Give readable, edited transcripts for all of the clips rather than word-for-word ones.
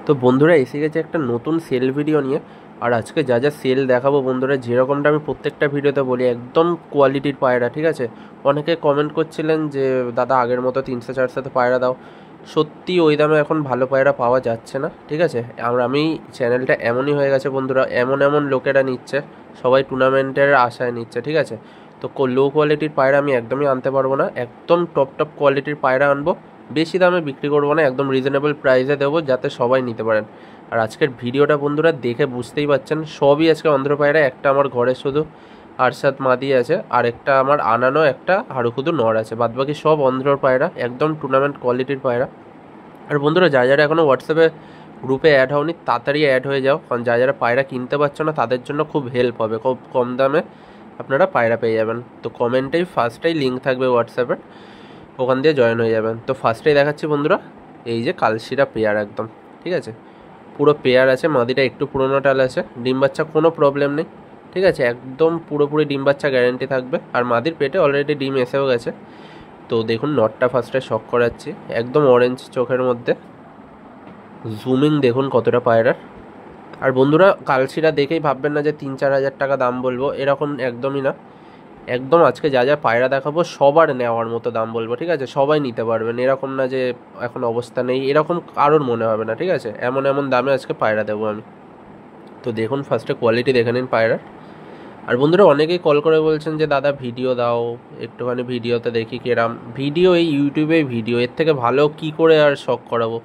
তো বন্ধুরা এসে গেছে একটা নতুন সেল ভিডিও নিয়ে। আর আজকে যা যা সেল দেখাবো বন্ধুরা, যেরকমটা আমি প্রত্যেকটা ভিডিওতে বলি, একদম কোয়ালিটির পায়রা, ঠিক আছে। অনেকে কমেন্ট করছিলেন যে দাদা আগের মতো 300-400 পায়রা দাও। সত্যি ওই দামে এখন ভালো পায়রা পাওয়া যাচ্ছে না, ঠিক আছে। আমি চ্যানেলটা এমনই হয়ে গেছে বন্ধুরা, এমন এমন লোকেরা নিচ্ছে, সবাই টুর্নামেন্টের আশায় নিচ্ছে, ঠিক আছে। তো লো কোয়ালিটির পায়রা আমি একদমই আনতে পারবো না, একদম টপ টপ কোয়ালিটির পায়রা আনবো। বেশি দামে বিক্রি করবো না, একদম রিজনেবল প্রাইসে দেবো যাতে সবাই নিতে পারেন। আর আজকের ভিডিওটা বন্ধুরা দেখে বুঝতেই পারছেন, সবই আজকে অন্ধ্র পায়রা। একটা আমার ঘরে শুধু আরশাদ মাদি আছে, আর একটা আমার আনানো একটা হাড়ুকুদু নর আছে, বাদবাকি সব অন্ধ্রর পায়রা, একদম টুর্নামেন্ট কোয়ালিটির পায়রা। আর বন্ধুরা যারা এখনও হোয়াটসঅ্যাপে গ্রুপে অ্যাড হওনি, তাড়াতাড়ি অ্যাড হয়ে যাও, কারণ যারা পায়রা কিনতে পারছো না তাদের জন্য খুব হেল্প হবে, খুব কম দামে আপনারা পায়রা পেয়ে যাবেন। তো কমেন্টেই ফার্স্টেই লিঙ্ক থাকবে হোয়াটসঅ্যাপের, ওখান দিয়ে জয়েন হয়ে যাবেন। তো ফার্স্টেই দেখাচ্ছি বন্ধুরা, এই যে কালশিরা পেয়ার একদম, ঠিক আছে, পুরো পেয়ার আছে। মাদিটা একটু পুরোনো টাল আছে, ডিম বাচ্চা কোনো প্রবলেম নেই, ঠিক আছে, একদম পুরোপুরি ডিম বাচ্চা গ্যারেন্টি থাকবে। আর মাদির পেটে অলরেডি ডিম এসেও গেছে। তো দেখুন নটটা ফার্স্টে শক করাচ্ছি, একদম অরেঞ্জ চোখের মধ্যে, জুমিং দেখুন কতটা পায়রার। আর বন্ধুরা কালশিরা দেখেই ভাববেন না যে 3-4 হাজার টাকা দাম বলবো, এরকম একদমই না। একদম আজকে যা যা পায়রা দেখাবো সবার নেওয়ার মতো দাম বলবো, ঠিক আছে, সবাই নিতে পারবেন, এরকম না যে এখন অবস্থা নেই, এরকম কারোর মনে হবে না, ঠিক আছে। এমন এমন দামে আজকে পায়রা দেবো আমি। তো দেখুন ফার্স্টে কোয়ালিটি দেখে নিন পায়রার। আর বন্ধুরা অনেকেই কল করে বলছেন যে দাদা ভিডিও দাও, একটুখানি ভিডিওতে দেখি কিরাম ভিডিও, এই ইউটিউবে ভিডিও, এর থেকে ভালো কি করে আর শখ করাবো।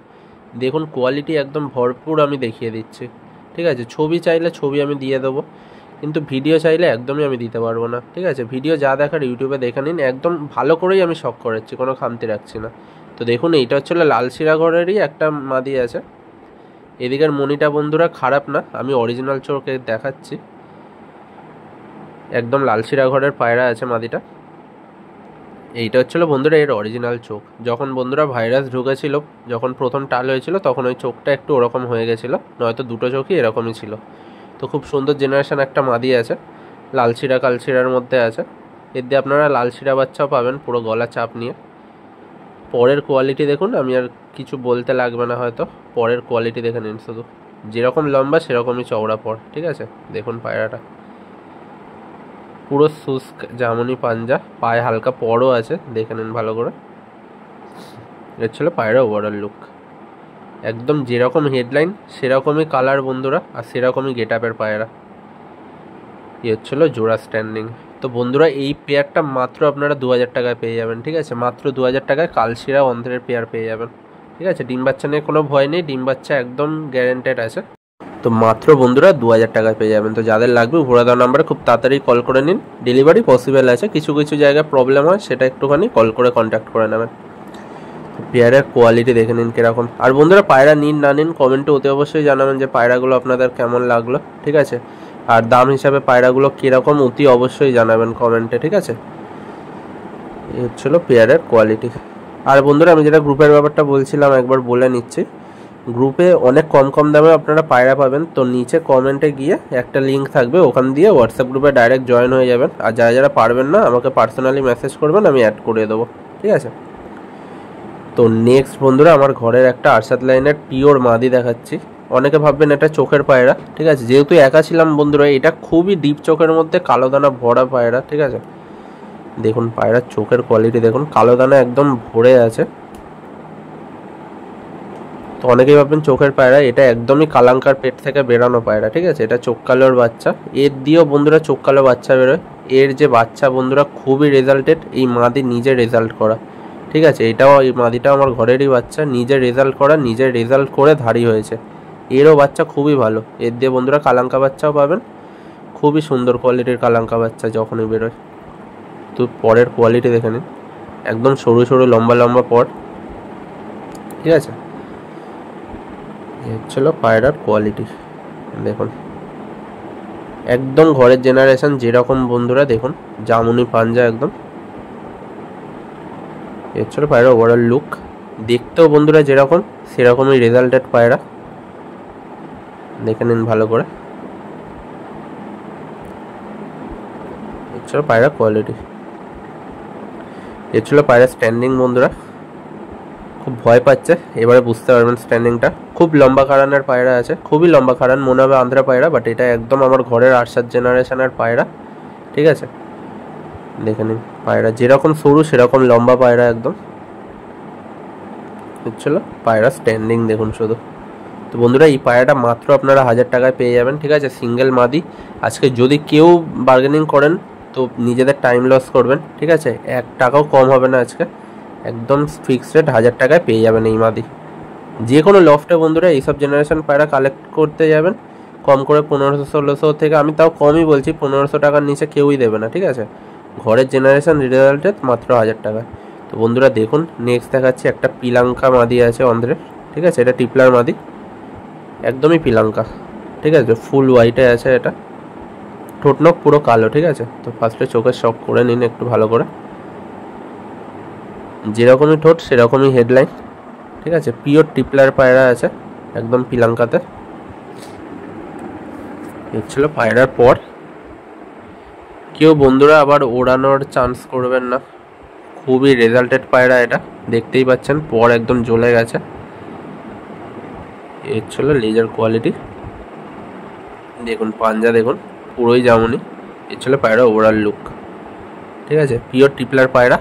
দেখুন কোয়ালিটি একদম ভরপুর আমি দেখিয়ে দিচ্ছি, ঠিক আছে। ছবি চাইলে ছবি আমি দিয়ে দেবো, কিন্তু ভিডিও চাইলে একদমই আমি দিতে পারবো না, ঠিক আছে। ভিডিও যা দেখার ইউটিউবে দেখে নিন, একদম ভালো করেই আমি শখ করাচ্ছি, কোনো খামতি রাখছি না। তো দেখুন এইটা হচ্ছে লাল শিরাঘরেরই একটা মাদি আছে। এদিকের মনিটা বন্ধুরা খারাপ না, আমি অরিজিনাল চোখে দেখাচ্ছি, একদম লাল শিরাঘরের পায়রা আছে মাদিটা। এইটা হচ্ছিলো বন্ধুরা এর অরিজিনাল চোখ। যখন বন্ধুরা ভাইরাস ঢুকেছিল, যখন প্রথম টাল হয়েছিল, তখন ওই চোখটা একটু ওরকম হয়ে গেছিলো, নয়তো দুটো চোখই এরকমই ছিল। তো খুব সুন্দর জেনারেশন একটা মাদি আছে, লাল শিরা কালশিরার মধ্যে আছে। এর দিয়ে আপনারা লাল শিরা বাচ্চাও পাবেন, পুরো গলা চাপ নিয়ে। পরের কোয়ালিটি দেখুন, আমি আর কিছু বলতে লাগবে না হয়তো, পরের কোয়ালিটি দেখে নিন শুধু, যেরকম লম্বা সেরকমই চওড়া পর, ঠিক আছে। দেখুন পায়রাটা পুরো শুষ্ক জামুনি পাঞ্জা, পায়ে হালকা পরও আছে, দেখে নিন ভালো করে। এর ছিল পায়রা ওভারঅল লুক, একদম যেরকম হেডলাইন সেরকমই কালার বন্ধুরা, আর সেরকমই গেট আপের পায়রা। এ হচ্ছিলো জোড়া স্ট্যান্ডিং। তো বন্ধুরা এই পেয়ারটা মাত্র আপনারা 2000 টাকায় পেয়ে যাবেন, ঠিক আছে, মাত্র 2000 টাকায় কালশিরা অন্ধ্রের পেয়ার পেয়ে যাবেন, ঠিক আছে। ডিম বাচ্চা নিয়ে কোনো ভয় নেই, ডিম বাচ্চা একদম গ্যারেন্টেড আছে। তো মাত্র বন্ধুরা 2000 টাকায় পেয়ে যাবেন। তো যাদের লাগবে উপরে দেওয়া নাম্বারে খুব তাড়াতাড়ি কল করে নিন, ডেলিভারি পসিবল আছে, কিছু কিছু জায়গায় প্রবলেম হয়, সেটা একটুখানি কল করে কন্ট্যাক্ট করে নেবেন। পেয়ারের কোয়ালিটি দেখে নিন কীরকম। আর বন্ধুরা পায়রা নিন না নিন কমেন্টে অতি অবশ্যই জানাবেন যে পায়রাগুলো আপনাদের কেমন লাগলো, ঠিক আছে। আর দাম হিসাবে পায়রাগুলো কীরকম অতি অবশ্যই জানাবেন কমেন্টে, ঠিক আছে। এই হচ্ছিলো পেয়ারের কোয়ালিটি। আর বন্ধুরা আমি যেটা গ্রুপের ব্যাপারটা বলছিলাম একবার বলে নিচ্ছি, গ্রুপে অনেক কম কম দামে আপনারা পায়রা পাবেন। তো নিচে কমেন্টে গিয়ে একটা লিঙ্ক থাকবে, ওখান দিয়ে হোয়াটসঅ্যাপ গ্রুপে ডাইরেক্ট জয়েন হয়ে যাবেন। আর যারা যারা পারবেন না আমাকে পার্সোনালি মেসেজ করবেন, আমি অ্যাড করে দেবো, ঠিক আছে। তো নেক্সট বন্ধুরা আমার ঘরের একটা আরশাদ লাইনের পিওর মাদি দেখাচ্ছি। অনেকে ভাববেন এটা চোখের পায়রা, ঠিক আছে, যেহেতু একা ছিলাম বন্ধুরা, এটা খুবই ডিপ চোখের মধ্যে কালো দানা ভরা পায়রা, ঠিক আছে। দেখুন পায়রার চোখের কোয়ালিটি দেখুন, কালো দানা একদম ভরে আছে। তো অনেকেই ভাববেন চোখের পায়রা, এটা একদমই কালাঙ্কার পেট থেকে বেরানো পায়রা, ঠিক আছে। এটা চোখ কালোর বাচ্চা, এর দিয়েও বন্ধুরা চোখ কালো বাচ্চা বেরোয়। এর যে বাচ্চা বন্ধুরা খুবই রেজাল্টেড, এই মাদি নিজে রেজাল্ট করা, ঠিক আছে। এটাও এই মাদিটাও আমার ঘরেরই বাচ্চা, নিজে রেজাল্ট করা, নিজে রেজাল্ট করে ধাড়ি হয়েছে। এরও বাচ্চা খুবই ভালো, এর দিয়ে বন্ধুরা কালাঙ্কা বাচ্চাও পাবেন, খুবই সুন্দর কোয়ালিটির কালাঙ্কা বাচ্চা যখনই বেরোয়। তো পরের কোয়ালিটি দেখে নিন, একদম সরু সরু লম্বা লম্বা পর, ঠিক আছে। ছিল পায়রার কোয়ালিটি দেখুন, একদম ঘরের জেনারেশন যেরকম বন্ধুরা দেখুন, জামুনি পাঞ্জা একদম। এর ছিল পায়রা ওভারঅল লুক, দেখতেও বন্ধুরা যেরকম সেরকমই রেজাল্টেড পায়রা, দেখে নিন ভালো করে। এর ছিল পায়রা কোয়ালিটি, এর ছিল পায়রা স্ট্যান্ডিং বন্ধুরা। খুব ভয় পাচ্ছে, এবারে বুঝতে পারবেন স্ট্যান্ডিংটা। খুব লম্বা খাড়ানের পায়রা আছে, খুবই লম্বা খাড়ান, মনে হবে আন্ধ্রা পায়রা, বাট এটা একদম আমার ঘরের 8-7 জেনারেশনের পায়রা, ঠিক আছে। দেখে নিন পায়রা যেরকম সরু সেরকম লম্বা পায়রা একদম হচ্ছিল পায়রা স্ট্যান্ডিং দেখুন শুধু। তো বন্ধুরা এই পায়রাটা মাত্র আপনারা 1000 টাকায় পেয়ে যাবেন, ঠিক আছে, সিঙ্গেল মাদি। আজকে যদি কেউ বার্গেনিং করেন তো নিজেদের টাইম লস করবেন, ঠিক আছে, 1 টাকাও কম হবে না আজকে, একদম ফিক্সড রেট 1000 টাকায় পেয়ে যাবেন এই মাদি। যে কোনো লফটে বন্ধুরা এইসব জেনারেশন পায়রা কালেক্ট করতে যাবেন কম করে 1500-1600 থেকে, আমি তাও কমই বলছি, 1500 টাকার নিচে কেউই দেবে না, ঠিক আছে, ঘরের জেনারেশন রেজাল্টেড মাত্র 1000 টাকা। তো বন্ধুরা দেখুন নেক্সট দেখাচ্ছি একটা পিলাঙ্কা মাদি আছে অন্ধ্রের, ঠিক আছে, এটা টিপলার মাদি, একদমই পিলাঙ্কা, ঠিক আছে, ফুল হোয়াইটে আছে, এটা ঠোঁট নখ পুরো কালো, ঠিক আছে। তো ফার্স্টে চোখের শক করে নিন একটু ভালো করে, যেরকমই ঠোঁট সেরকমই হেডলাইন, ঠিক আছে, পিওর টিপলার পায়রা আছে একদম পিলাঙ্কাতে। ছিল পায়রার পর কেউ বন্ধুরা আবার ওড়ানোর চান্স করবেন না, খুবই রেজাল্টেড পায়রা, এটা দেখতেই পাচ্ছেন পর একদম জ্বলে গেছে। এর ছিল লেজার কোয়ালিটি, দেখুন পাঞ্জা দেখুন পুরোই যেমনই, এর ছিল পায়রা ওভারঅল লুক, ঠিক আছে, পিওর টিপলার পায়রা,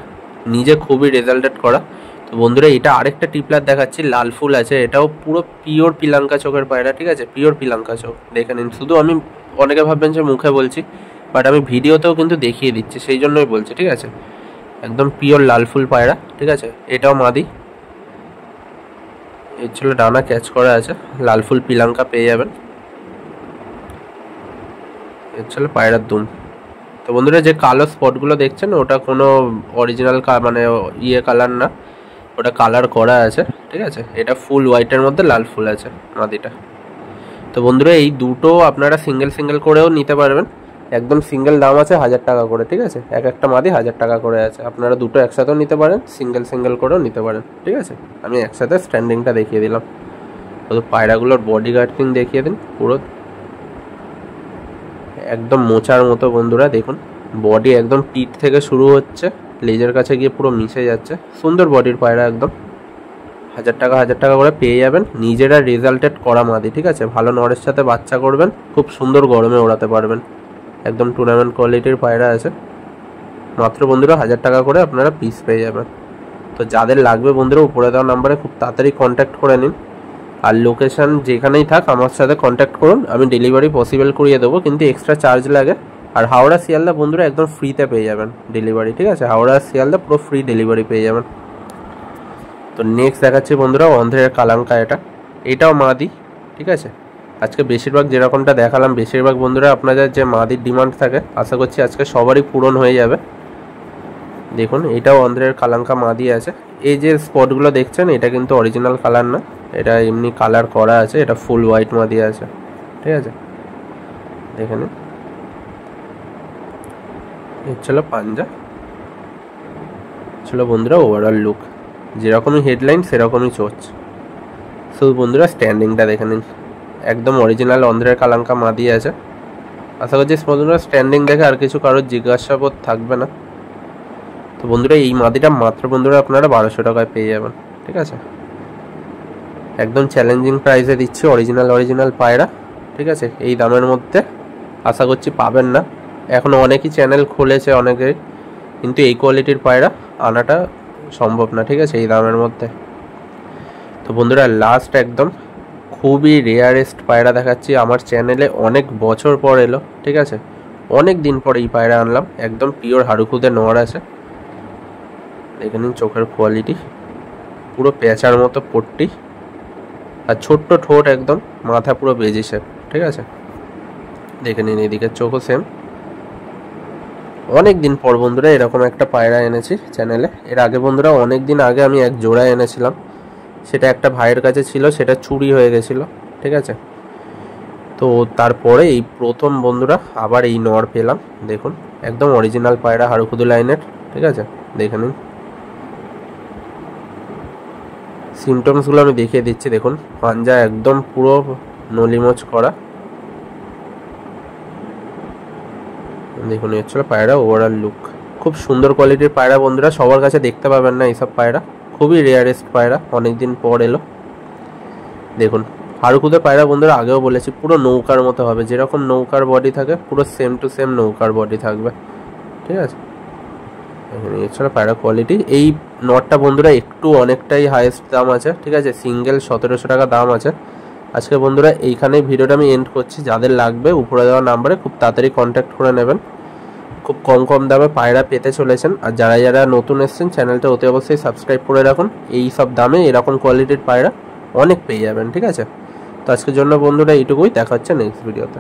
নিজে খুবই রেজাল্টেড করা। তো বন্ধুরা এটা আরেকটা টিপলার দেখাচ্ছি, লাল ফুল আছে, এটাও পুরো পিওর পিলাঙ্কা চোখের পায়রা, ঠিক আছে, পিওর পিলাঙ্কা চোখ দেখে নিন। শুধু আমি, অনেকে ভাববেন যে মুখে বলছি, বাট আমি ভিডিওতেও কিন্তু দেখিয়ে দিচ্ছি, সেই জন্যই বলছি, ঠিক আছে, একদম পিওর লাল ফুল পায়রা, ঠিক আছে, এটাও মাদি। এর ছিল ডানা ক্যাচ করা আছে, লাল ফুল পিলাঙ্কা পেয়ে যাবেন। এর ছিল পায়রার দুম। তো বন্ধুরা যে কালো স্পটগুলো দেখছেন ওটা কোনো অরিজিনাল মানে ইয়ে কালার না, ওটা কালার করা আছে, ঠিক আছে, এটা ফুল হোয়াইটের মধ্যে লাল ফুল আছে মাদিটা। তো বন্ধুরা এই দুটো আপনারা সিঙ্গেল সিঙ্গেল করেও নিতে পারবেন, একদম সিঙ্গেল দাম আছে 1000 টাকা করে, ঠিক আছে, এক একটা মাদি 1000 টাকা করে আছে, আপনারা দুটো একসাথেও নিতে পারেন, সিঙ্গেল সিঙ্গেল করেও নিতে পারেন, ঠিক আছে। আমি একসাথে স্ট্যান্ডিংটা দেখিয়ে দিলাম, তো পায়রাগুলোর বডি গার্ডিং দেখিয়ে দিন, পুরো একদম মোচার মতো বন্ধুরা দেখুন, বডি একদম পিঠ থেকে শুরু হচ্ছে লেজের কাছে গিয়ে পুরো মিশে যাচ্ছে, সুন্দর বডির পায়রা একদম 1000 টাকা করে পেয়ে যাবেন, নিজেরা রেজাল্টেড করা মাদি, ঠিক আছে, ভালো নরের সাথে বাচ্চা করবেন, খুব সুন্দর গরমে ওড়াতে পারবেন, একদম টুর্নামেন্ট কোয়ালিটির পায়রা আছে, মাত্র বন্ধুরা 1000 টাকা করে আপনারা পিস পেয়ে যাবেন। তো যাদের লাগবে বন্ধুরা উপরে দেওয়া নাম্বারে খুব তাড়াতাড়ি কন্ট্যাক্ট করে নিন, আর লোকেশান যেখানেই থাক আমার সাথে কন্ট্যাক্ট করুন, আমি ডেলিভারি পসিবল করিয়ে দেবো, কিন্তু এক্সট্রা চার্জ লাগে। আর হাওড়া শিয়ালদা বন্ধুরা একদম ফ্রিতে পেয়ে যাবেন ডেলিভারি, ঠিক আছে, হাওড়া শিয়ালদা পুরো ফ্রি ডেলিভারি পেয়ে যাবেন। তো নেক্সট দেখাচ্ছি বন্ধুরা অন্ধ্রের কালাঙ্কা, এটাও মাদি, ঠিক আছে, আজকে বেশিরভাগ যেরকমটা দেখালাম বেশিরভাগ বন্ধুরা আপনাদের যে মাদির ডিমান্ড থাকে আশা করছি আজকে সবারই পূরণ হয়ে যাবে। দেখুন এটাও অন্ধ্রের কালাঙ্কা মাদি আছে, এই যে স্পটগুলো দেখছেন এটা কিন্তু অরিজিনাল কালার না, এটা এমনি কালার করা আছে, এটা ফুল হোয়াইট মাদি আছে, ঠিক আছে, দেখে নিন। এর ছিল পাঞ্জা, ছিল বন্ধুরা ওভারঅল লুক, যেরকমই হেডলাইন সেরকমই চোচ। শুধু বন্ধুরা স্ট্যান্ডিংটা দেখে নিন, একদম অরিজিনাল অন্ধ্রের কালাঙ্কা মাদি আছে। আশা করছি বন্ধুরা স্ট্যান্ডিং দেখে আর কিছু কারোর জিজ্ঞাসাবোধ থাকবে না। তো বন্ধুরা এই মাদিটা মাত্র বন্ধুরা আপনারা 1200 টাকায় পেয়ে যাবেন, ঠিক আছে, একদম চ্যালেঞ্জিং প্রাইসে দিচ্ছি, অরিজিনাল পায়রা, ঠিক আছে, এই দামের মধ্যে আশা করছি পাবেন না, এখনও অনেকই চ্যানেল খুলেছে অনেকেই, কিন্তু এই কোয়ালিটির পায়রা আনাটা সম্ভব না, ঠিক আছে, এই দামের মধ্যে। তো বন্ধুরা লাস্ট একদম খুবই রেয়ারেস্ট পায়রা দেখাচ্ছি, আমার চ্যানেলে অনেক বছর পর এলো, ঠিক আছে, অনেক দিন পর এই পায়রা আনলাম, একদম পিওর হাড়ুখুদে নোয়ার আছে, দেখে নিন চোখের কোয়ালিটি, পুরো পেঁচার মতো পট্টি, আর ছোট্ট ঠোঁট, একদম মাথা পুরো বেজি শেপ, ঠিক আছে, দেখে নিন এদিকে চোখও সেম। অনেক দিন পর বন্ধুরা এরকম একটা পায়রা এনেছি চ্যানেলে, এর আগে বন্ধুরা অনেক দিন আগে আমি এক জোড়া এনেছিলাম, সেটা একটা ভাইয়ের কাছে ছিল, সেটা চুরি হয়ে গেছিলো, ঠিক আছে, তো তারপরে এই প্রথম বন্ধুরা আবার এই নর পেলাম, দেখুন একদম অরিজিনাল পায়রা হাড়ুখুদু লাইনের, ঠিক আছে, দেখে নিন সিমটমসগুলো আমি দেখিয়ে দিচ্ছি, দেখুন পাঞ্জা একদম পুরো নলিমোচ করা, দেখুন এর ছিল পায়রা ওভারঅল লুক, খুব সুন্দর কোয়ালিটির পায়রা বন্ধুরা, সবার কাছে দেখতে পাবেন না এইসব পায়রা, খুবই রেয়ারেস্ট পায়রা, অনেক দিন পর এলো। দেখুন হাড়কুদের পায়রা বন্ধুরা আগেও বলেছি পুরো নৌকার মতো হবে, যেরকম নৌকার বডি থাকে পুরো সেম টু সেম নৌকার বডি থাকবে, ঠিক আছে। এছাড়া পায়রা কোয়ালিটি, এই নটটা বন্ধুরা একটু অনেকটাই হাইয়েস্ট দাম আছে, ঠিক আছে, সিঙ্গেল 1700 টাকা দাম আছে। আজকে বন্ধুরা এইখানেই ভিডিওটা আমি এন্ড করছি। যাদের লাগবে উপরে দেওয়া নাম্বারে খুব তাড়াতাড়ি কন্ট্যাক্ট করে নেবেন, খুব কম কম দামে পায়রা পেতে চলেছেন। আর যারা যারা নতুন এসেছেন চ্যানেলটা অতি অবশ্যই সাবস্ক্রাইব করে রাখুন, এই সব দামে এরকম কোয়ালিটির পায়রা অনেক পেয়ে যাবেন, ঠিক আছে। তো আজকের জন্য বন্ধুরা এইটুকুই, দেখা হচ্ছে নেক্সট ভিডিওতে।